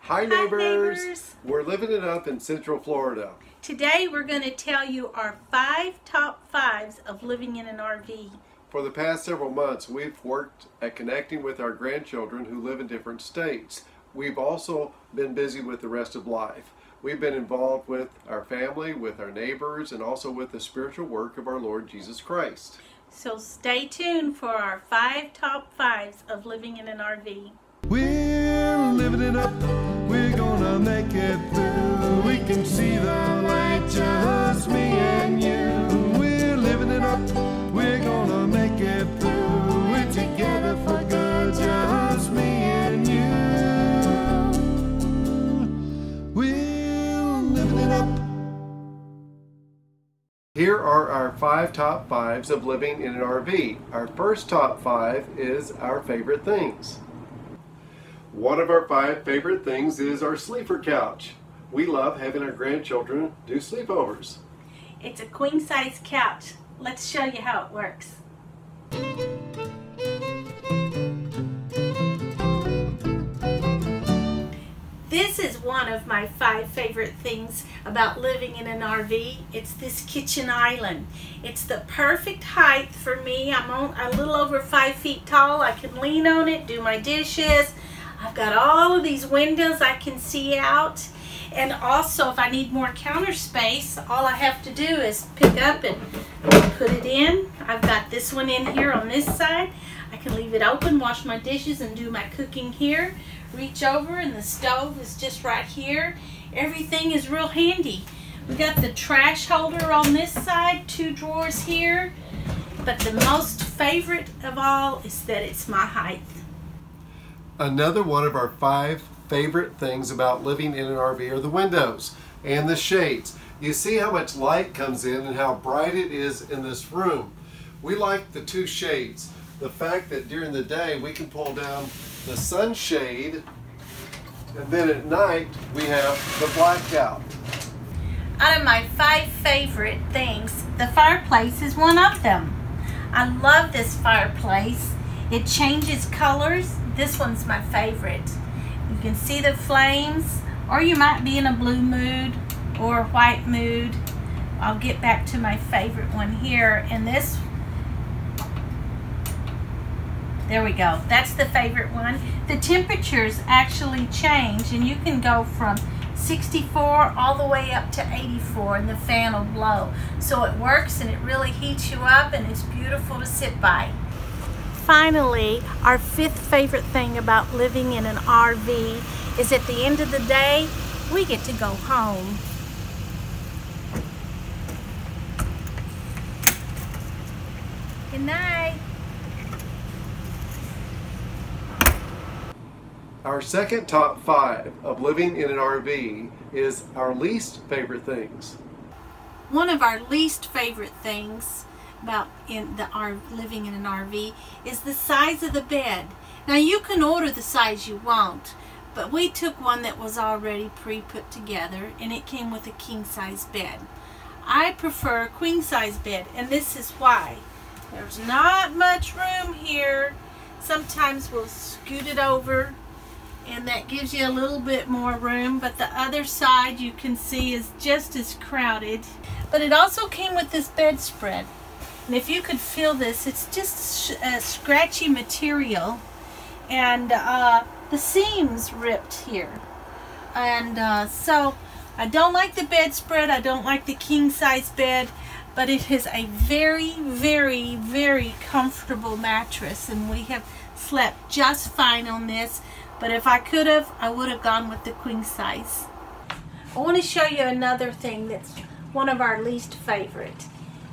Hi neighbors! We're living it up in Central Florida. Today we're going to tell you our 5 top 5s of living in an RV. For the past several months we've worked at connecting with our grandchildren who live in different states. We've also been busy with the rest of life. We've been involved with our family, with our neighbors, and also with the spiritual work of our Lord Jesus Christ. So stay tuned for our 5 top 5s of living in an RV. We're living it up, we're gonna make it through. We can see the light, just me and you. We're living it up, we're gonna make it through. We're together for good, just me and you. We're living it up. Here are our 5 top 5s of living in an RV. Our first top 5 is our favorite things. One of our 5 favorite things is our sleeper couch. We love having our grandchildren do sleepovers. It's a queen size couch. Let's show you how it works. This is one of my 5 favorite things about living in an RV. It's this kitchen island. It's the perfect height for me. I'm a little over 5 feet tall. I can lean on it, do my dishes. I've got all of these windows I can see out, and also if I need more counter space, all I have to do is pick up and put it in. I've got this one in here on this side. I can leave it open, wash my dishes, and do my cooking here. Reach over and the stove is just right here. Everything is real handy. We got the trash holder on this side, 2 drawers here, but the most favorite of all is that it's my height. Another one of our 5 favorite things about living in an RV are the windows and the shades. You see how much light comes in and how bright it is in this room. We like the 2 shades. The fact that during the day we can pull down the sunshade, and then at night we have the blackout. Out of my 5 favorite things, the fireplace is one of them. I love this fireplace. It changes colors. This one's my favorite. You can see the flames, or you might be in a blue mood or a white mood. I'll get back to my favorite one here. And this, there we go. That's the favorite one. The temperatures actually change, and you can go from 64 all the way up to 84, and the fan will blow. So it works, and it really heats you up, and it's beautiful to sit by. Finally, our 5th favorite thing about living in an RV is at the end of the day, we get to go home. Good night. Our second top 5 of living in an RV is our least favorite things. One of our least favorite things about living in an RV is the size of the bed. Now you can order the size you want, but we took one that was already pre-put together, and it came with a king size bed. I prefer a queen size bed, and this is why. There's not much room here. Sometimes we'll scoot it over, and that gives you a little bit more room, but the other side you can see is just as crowded. But it also came with this bedspread. And if you could feel this, it's just a scratchy material, and the seams ripped here. And so I don't like the bedspread, I don't like the king size bed, but it is a very, very, very comfortable mattress, and we have slept just fine on this. But if I could have, I would have gone with the queen size. I want to show you another thing that's one of our least favorite.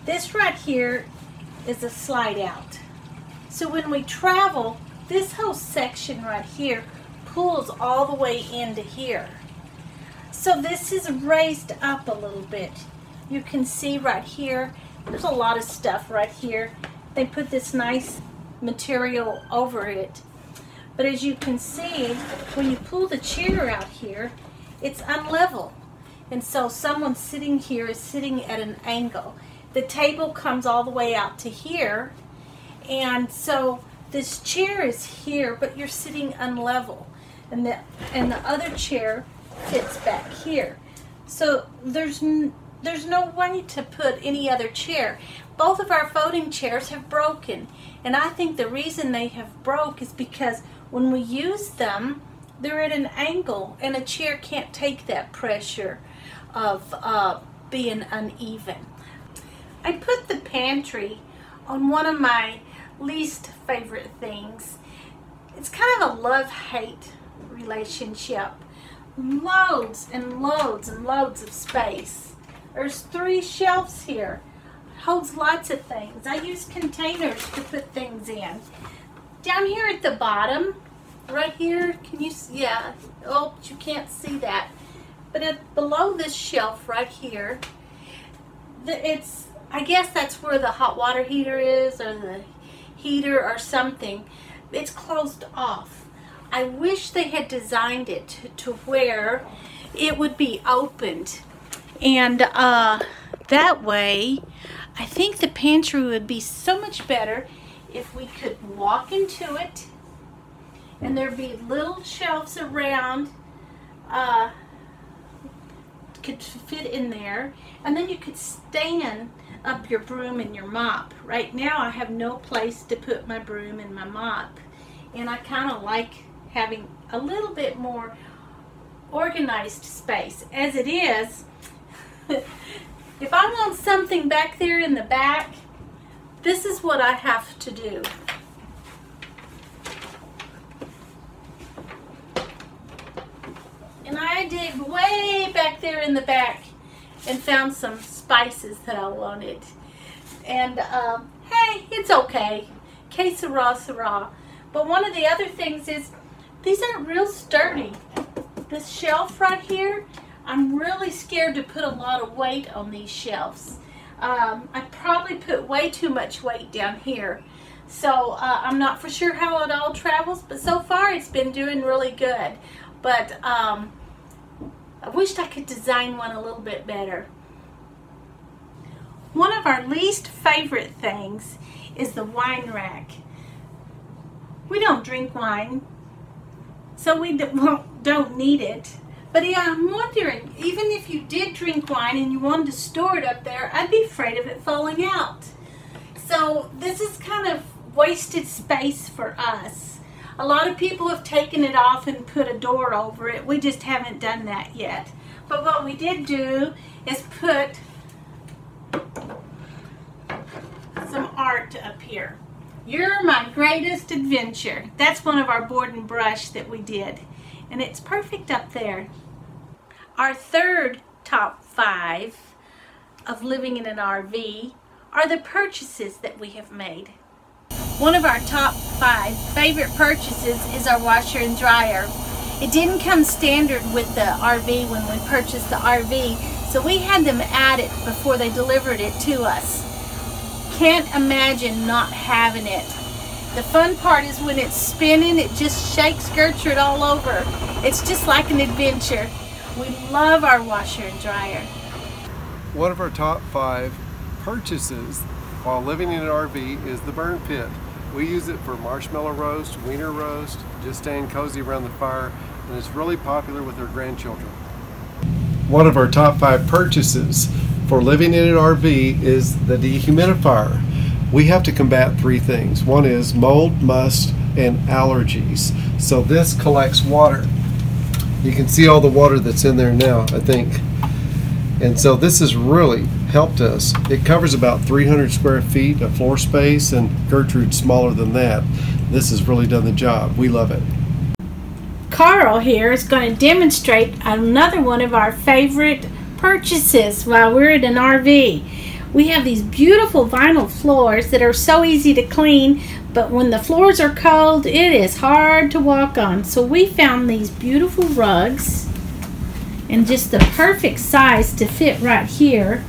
This right here is a slide out. So when we travel, this whole section right here pulls all the way into here. So this is raised up a little bit. You can see right here, there's a lot of stuff right here. They put this nice material over it. But as you can see, when you pull the chair out here, it's unlevel. And so someone sitting here is sitting at an angle. The table comes all the way out to here, and so this chair is here, but you're sitting unlevel. and the other chair fits back here. So there's no way to put any other chair. Both of our folding chairs have broken, and I think the reason they have broke is because when we use them, they're at an angle, and a chair can't take that pressure of being uneven. I put the pantry on one of my least favorite things. It's kind of a love-hate relationship. Loads and loads and loads of space. There's 3 shelves here. It holds lots of things. I use containers to put things in. Down here at the bottom, right here, can you see? Yeah, oh, you can't see that. But below this shelf right here, I guess that's where the hot water heater is, or the heater or something. It's closed off. I wish they had designed it to where it would be opened, and that way I think the pantry would be so much better if we could walk into it and there'd be little shelves around, could fit in there, and then you could stand up your broom and your mop. Right now I have no place to put my broom and my mop, and I kind of like having a little bit more organized space. As it is, if I want something back there in the back, this is what I have to do. And I dig way back there in the back and found some spices that I wanted. And hey, it's okay. Que sera, sera. But one of the other things is, these aren't real sturdy. This shelf right here, I'm really scared to put a lot of weight on these shelves. I probably put way too much weight down here. So I'm not for sure how it all travels, but so far it's been doing really good. But I wished I could design one a little bit better. One of our least favorite things is the wine rack. We don't drink wine, so we don't need it. But yeah, I'm wondering, even if you did drink wine and you wanted to store it up there, I'd be afraid of it falling out. So this is kind of wasted space for us. A lot of people have taken it off and put a door over it. We just haven't done that yet. But what we did do is put some art up here. You're My Greatest Adventure. That's one of our board and brush that we did, and it's perfect up there. Our third top 5 of living in an RV are the purchases that we have made. One of our top 5 favorite purchases is our washer and dryer. It didn't come standard with the RV when we purchased the RV, so we had them add it before they delivered it to us. Can't imagine not having it. The fun part is when it's spinning, it just shakes Gertrude all over. It's just like an adventure. We love our washer and dryer. One of our top 5 purchases while living in an RV is the burn pit. We use it for marshmallow roast, wiener roast, just staying cozy around the fire, and it's really popular with our grandchildren. One of our top 5 purchases for living in an RV is the dehumidifier. We have to combat 3 things. One is mold, must, and allergies. So this collects water. You can see all the water that's in there now, I think. And so this has really helped us. It covers about 300 square feet of floor space, and Gertrude's smaller than that. This has really done the job. We love it. Carl here is going to demonstrate another one of our favorite purchases while we're in an RV. We have these beautiful vinyl floors that are so easy to clean, but when the floors are cold, it is hard to walk on. So we found these beautiful rugs, and just the perfect size to fit right here.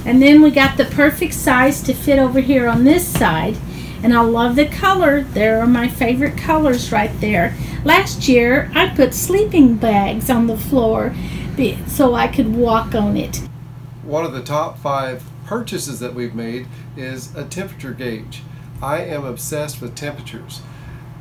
And then we got the perfect size to fit over here on this side. And I love the color. There are my favorite colors right there. Last year, I put sleeping bags on the floor so I could walk on it. One of the top 5 purchases that we've made is a temperature gauge. I am obsessed with temperatures.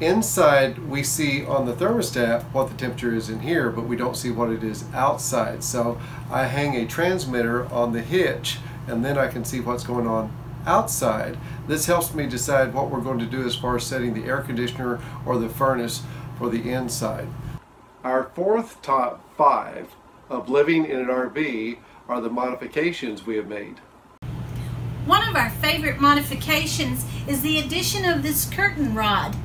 Inside, we see on the thermostat what the temperature is in here, but we don't see what it is outside. So I hang a transmitter on the hitch, and then I can see what's going on outside. This helps me decide what we're going to do as far as setting the air conditioner or the furnace for the inside. Our fourth top 5 of living in an RV are the modifications we have made. One of our favorite modifications is the addition of this curtain rod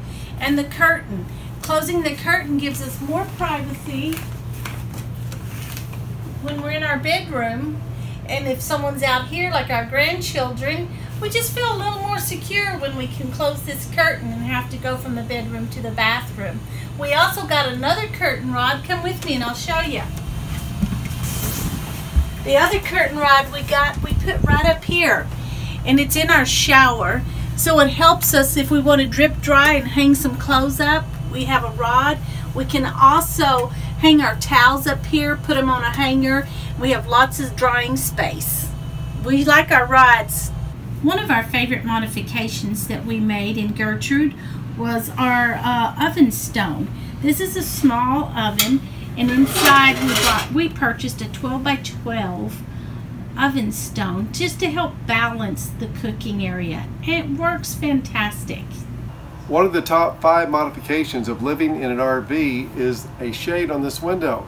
and the curtain. Closing the curtain gives us more privacy when we're in our bedroom, and if someone's out here like our grandchildren, we just feel a little more secure when we can close this curtain and have to go from the bedroom to the bathroom. We also got another curtain rod. Come with me and I'll show you. The other curtain rod we put right up here, and it's in our shower, so it helps us if we want to drip dry and hang some clothes up. We have a rod. We can also hang our towels up here, put them on a hanger. We have lots of drying space. We like our rods. One of our favorite modifications that we made in Gertrude was our oven stone. This is a small oven, and inside we purchased a 12 by 12 oven stone just to help balance the cooking area. It works fantastic. One of the top 5 modifications of living in an RV is a shade on this window.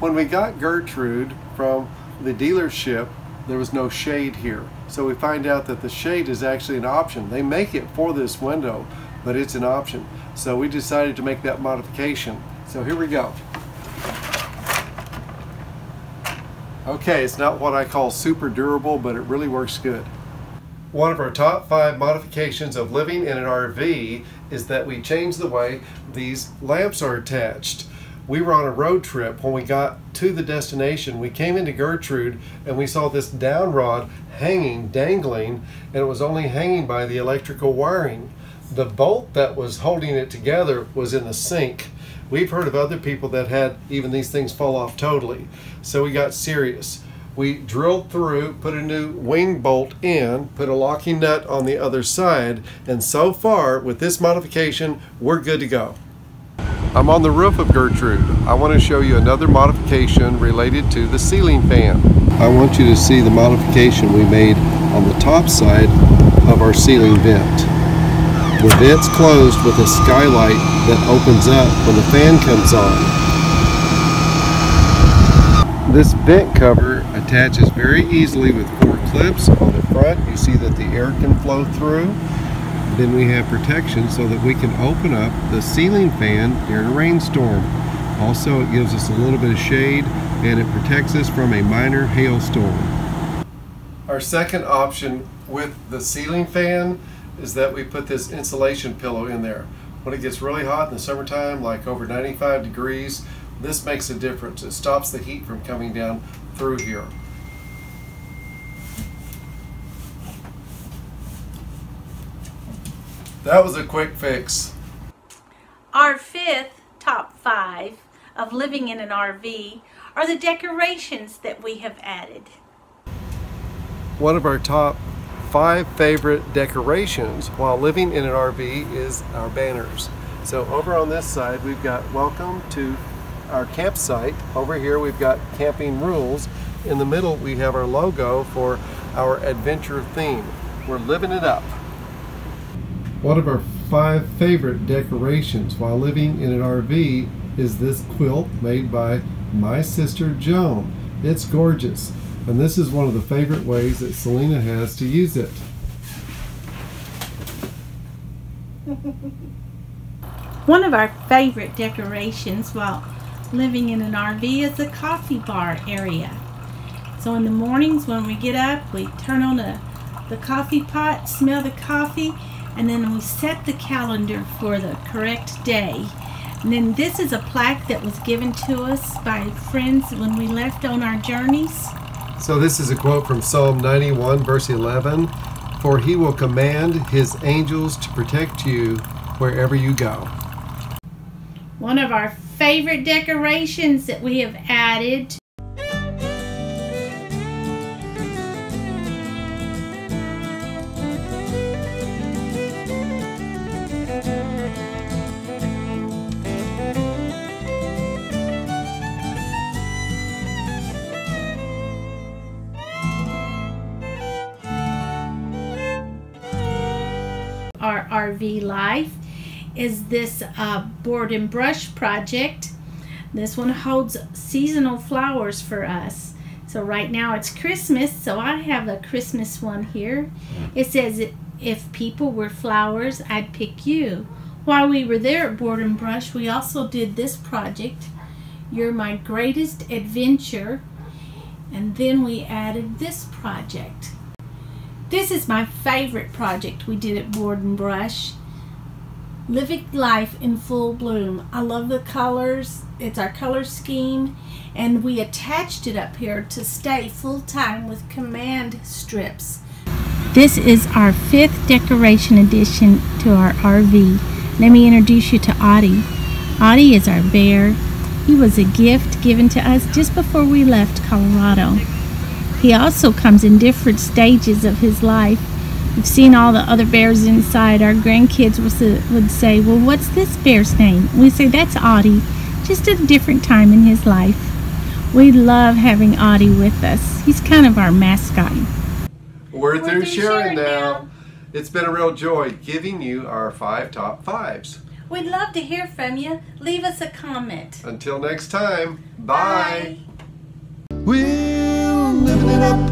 When we got Gertrude from the dealership, there was no shade here. So we find out that the shade is actually an option. They make it for this window, but it's an option. So we decided to make that modification. So here we go. Okay, it's not what I call super durable, but it really works good. One of our top 5 modifications of living in an RV is that we changed the way these lamps are attached. We were on a road trip. When we got to the destination, we came into Gertrude and we saw this down rod hanging, dangling, and it was only hanging by the electrical wiring. The bolt that was holding it together was in the sink. We've heard of other people that had even these things fall off totally. So we got serious. We drilled through, put a new wing bolt in, put a locking nut on the other side, and so far with this modification, we're good to go. I'm on the roof of Gertrude. I want to show you another modification related to the ceiling fan. I want you to see the modification we made on the top side of our ceiling vent. The vent's closed with a skylight that opens up when the fan comes on. This vent cover attaches very easily with 4 clips on the front. You see that the air can flow through. Then we have protection so that we can open up the ceiling fan during a rainstorm. Also, it gives us a little bit of shade and it protects us from a minor hailstorm. Our second option with the ceiling fan is that we put this insulation pillow in there. When it gets really hot in the summertime, like over 95 degrees, this makes a difference. It stops the heat from coming down through here. That was a quick fix. Our 5th top 5 of living in an RV are the decorations that we have added. One of our top 5 favorite decorations while living in an RV is our banners. So over on this side we've got welcome to our campsite. Over here we've got camping rules. In the middle we have our logo for our adventure theme. We're living it up. One of our 5 favorite decorations while living in an RV is this quilt made by my sister Joan. It's gorgeous, and this is one of the favorite ways that Selena has to use it. One of our favorite decorations while living in an RV is the coffee bar area. So in the mornings when we get up, we turn on the coffee pot, smell the coffee, and then we set the calendar for the correct day. And then this is a plaque that was given to us by friends when we left on our journeys. So this is a quote from Psalm 91 verse 11. For he will command his angels to protect you wherever you go. One of our favorite decorations that we have added RV life is this board and brush project. This one holds seasonal flowers for us. So right now it's Christmas, so I have a Christmas one here. It says, if people were flowers, I'd pick you. While we were there at Board and Brush, we also did this project, You're My Greatest Adventure. And then we added this project. This is my favorite project we did at Board and Brush. Living Life in Full Bloom. I love the colors. It's our color scheme. And we attached it up here to stay full time with command strips. This is our 5th decoration addition to our RV. Let me introduce you to Audie. Audie is our bear. He was a gift given to us just before we left Colorado. He also comes in different stages of his life. We've seen all the other bears inside. Our grandkids would say, well, what's this bear's name? We say, that's Audie, just at a different time in his life. We love having Audie with us. He's kind of our mascot. We're through sharing now. It's been a real joy giving you our 5 top 5s. We'd love to hear from you. Leave us a comment. Until next time, bye. We're living it up.